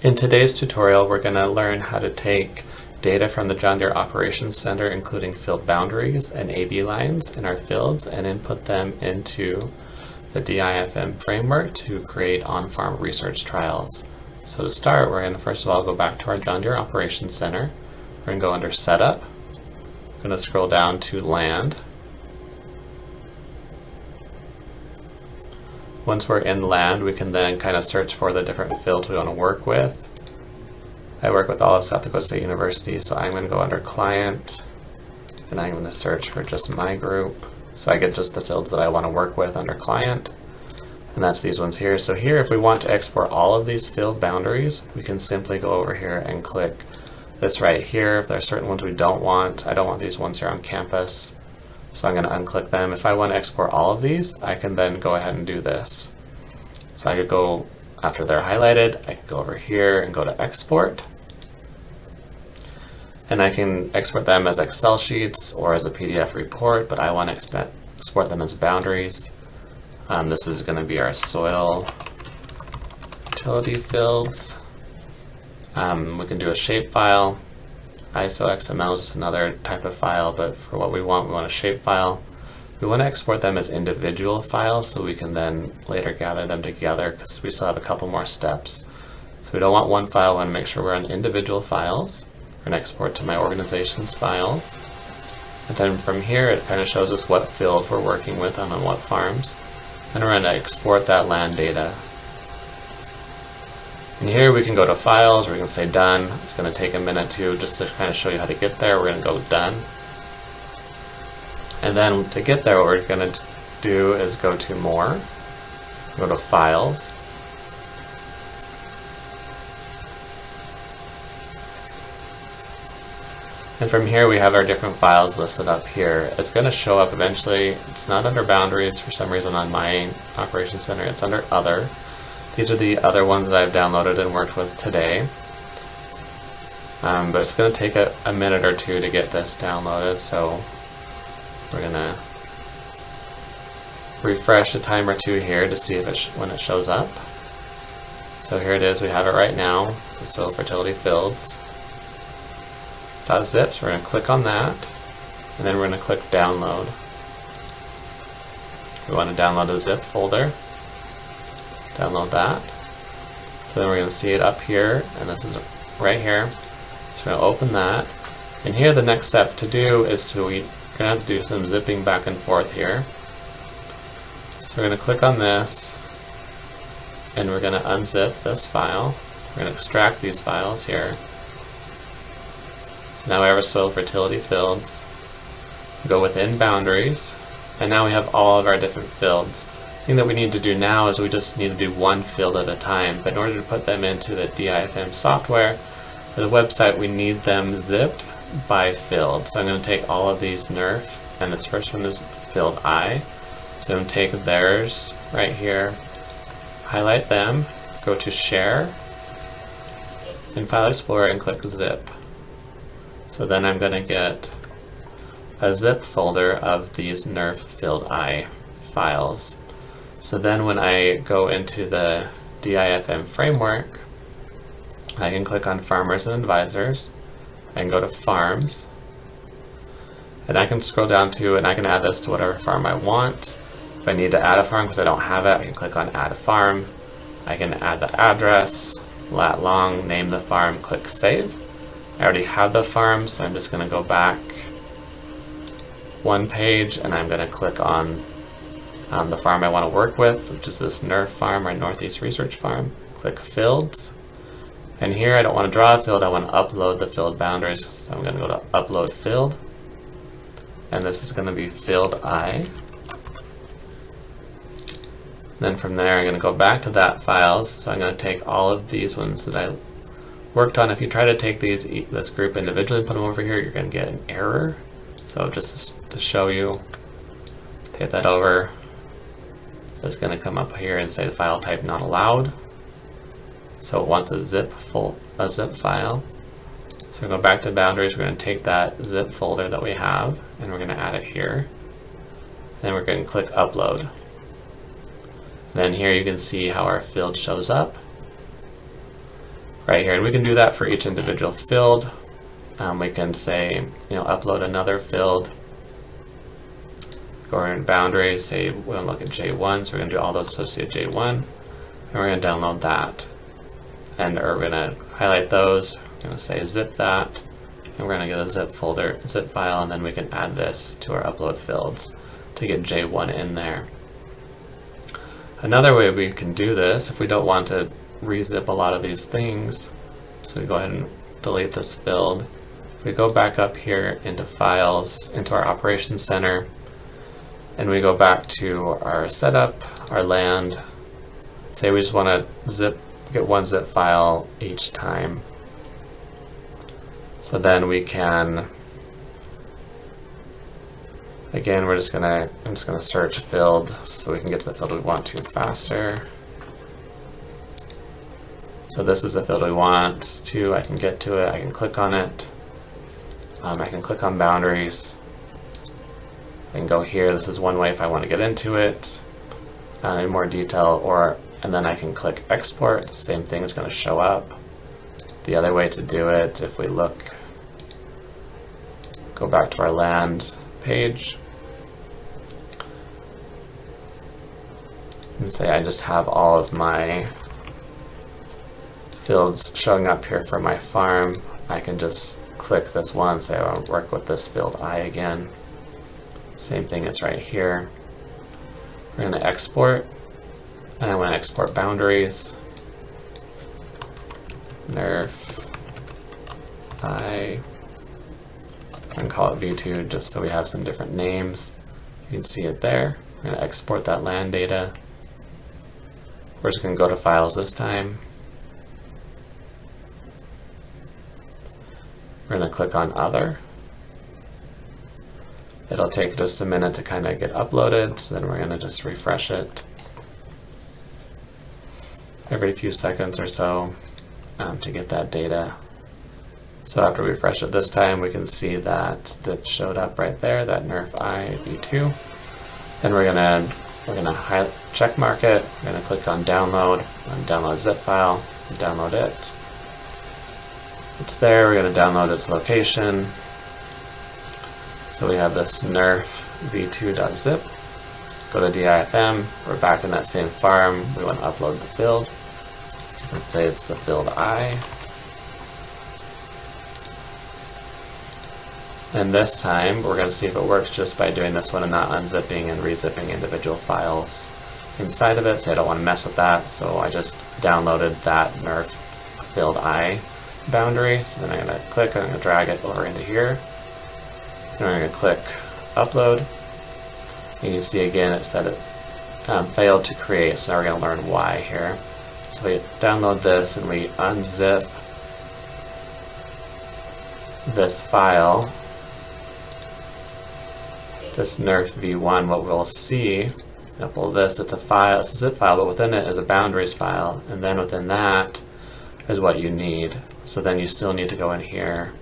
In today's tutorial, we're going to learn how to take data from the John Deere Operations Center, including field boundaries and AB lines in our fields, and input them into the DIFM framework to create on-farm research trials. So to start, we're going to first of all go back to our John Deere Operations Center. We're going to go under Setup. We're going to scroll down to Land. Once we're in land, we can then kind of search for the different fields we want to work with. I work with all of South Dakota State University, so I'm going to go under Client, and I'm going to search for just my group. So I get just the fields that I want to work with under Client, and that's these ones here. So here, if we want to export all of these field boundaries, we can simply go over here and click this right here. If there are certain ones we don't want, I don't want these ones here on campus, so I'm going to unclick them. If I want to export all of these, I can then go ahead and do this. So I could go, after they're highlighted, I can go over here and go to Export. And I can export them as Excel sheets or as a PDF report, but I want to export them as boundaries. This is going to be our soil utility fields. We can do a shapefile. ISO XML is just another type of file, but for what we want a shapefile. We want to export them as individual files so we can then later gather them together, because we still have a couple more steps. So we don't want one file, we want to make sure we're on individual files. We're going to export to my organization's files. And then from here it kind of shows us what fields we're working with and on what farms. And we're going to export that land data. And here we can go to Files, or we can say Done. It's going to take a minute too, just to kind of show you how to get there. We're going to go Done. And then to get there, what we're going to do is go to More, go to Files, and from here we have our different files listed up here. It's going to show up eventually. It's not under Boundaries for some reason on my Operations Center. It's under Other. These are the other ones that I've downloaded and worked with today. But it's going to take a minute or two to get this downloaded, so we're going to refresh a time or two here to see if when it shows up. So here it is, we have it right now. It's the soil fertility fields. .zip, so we're going to click on that, and then we're going to click Download. We want to download a zip folder. Download that. So then we're going to see it up here, and this is right here. So we're going to open that. And here the next step to do is we're going to have to do some zipping back and forth here. So we're going to click on this, and we're going to unzip this file. We're going to extract these files here. So now we have our soil fertility fields. Go within boundaries, and now we have all of our different fields. The thing that we need to do now is we just need to do one field at a time, but in order to put them into the DIFM software, for the website, we need them zipped by field. So I'm going to take all of these NERF, and this first one is field I. So I'm going to take theirs right here, highlight them, go to Share, in File Explorer, and click Zip. So then I'm going to get a zip folder of these NERF field I files. So then when I go into the DIFM framework, I can click on Farmers and Advisors, and go to Farms, and I can scroll down to, and I can add this to whatever farm I want. If I need to add a farm because I don't have it, I can click on Add a Farm. I can add the address, lat long, name the farm, click Save. I already have the farm, so I'm just going to go back one page, and I'm going to click on the farm I want to work with, which is this NERF farm, or Northeast Research Farm. Click Fields, and here I don't want to draw a field, I want to upload the field boundaries, so I'm going to go to Upload Field, and this is going to be Field I. Then from there I'm going to go back to that files, so I'm going to take all of these ones that I worked on. If you try to take this group individually and put them over here, you're going to get an error. So just to show you, take that over. It's going to come up here and say file type not allowed. So it wants a zip file. So we go back to boundaries. We're going to take that zip folder that we have, and we're going to add it here. Then we're going to click Upload. Then here you can see how our field shows up. right here. And we can do that for each individual field. We can say, upload another field. Go in boundaries, say we want to look at J1, so we're going to do all those associated J1, and we're going to download that. And we're going to highlight those, we're going to say zip that, and we're going to get a zip folder, zip file, and then we can add this to our upload fields to get J1 in there. Another way we can do this, if we don't want to rezip a lot of these things, so we go ahead and delete this field. If we go back up here into Files, into our Operations Center, and we go back to our setup, our land, say we just want to get one zip file each time. So then we can, again, I'm just gonna search field so we can get to the field we want to faster. So this is the field we want to, I can get to it, I can click on it. I can click on boundaries. I can go here, this is one way if I want to get into it in more detail, and then I can click export, same thing is going to show up. The other way to do it, if we go back to our land page, and say I just have all of my fields showing up here for my farm, I can just click this one, say I want to work with this field I again. Same thing, it's right here. We're going to export, and I want to export boundaries. Nerf I. I'm going to call it V2 just so we have some different names. You can see it there. We're going to export that land data. We're just going to go to Files this time. We're going to click on Other. It'll take just a minute to kind of get uploaded, so then we're going to just refresh it every few seconds or so to get that data. So after we refresh it this time, we can see that showed up right there, that nerf I v2. Then we're gonna check mark it. We're gonna click on download and download zip file, and download it. It's there. We're gonna download its location. So we have this nerf v2.zip. Go to DIFM. We're back in that same farm. We want to upload the field. Let's say it's the field I. And this time we're going to see if it works just by doing this one and not unzipping and rezipping individual files inside of it. So I don't want to mess with that. So I just downloaded that nerf field I boundary. So then I'm going to click, I'm going to drag it over into here. And I'm going to click upload. And you see again it said it failed to create. So now we're going to learn why here. So we download this and we unzip this file. This nerf v1, what we'll see, example this, it's a file, it's a zip file, but within it is a boundaries file, and then within that is what you need. So then you still need to go in here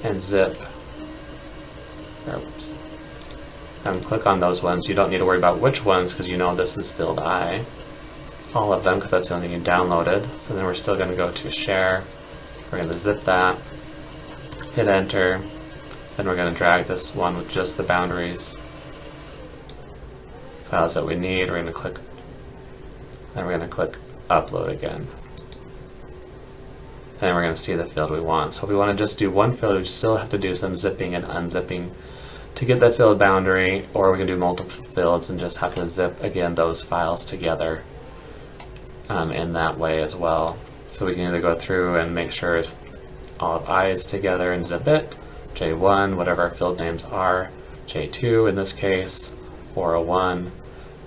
and zip, oops, and click on those ones. You don't need to worry about which ones because you know this is field I, all of them, because that's the only thing you downloaded. So then we're still going to go to share, we're going to zip that, hit enter. Then we're going to drag this one with just the boundaries files that we need. We're going to click, then we're going to click upload again. And we're going to see the field we want. So if we want to just do one field, we still have to do some zipping and unzipping to get that field boundary, or we can do multiple fields and just have to zip again those files together in that way as well. So we can either go through and make sure all of I is together and zip it, J1, whatever our field names are, J2 in this case, 401,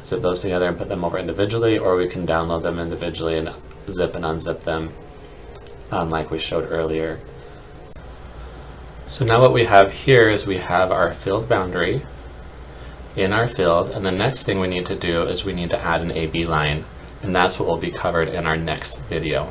zip those together and put them over individually, or we can download them individually and zip and unzip them like we showed earlier. So now what we have here is we have our field boundary in our field, and the next thing we need to do is we need to add an AB line, and that's what will be covered in our next video.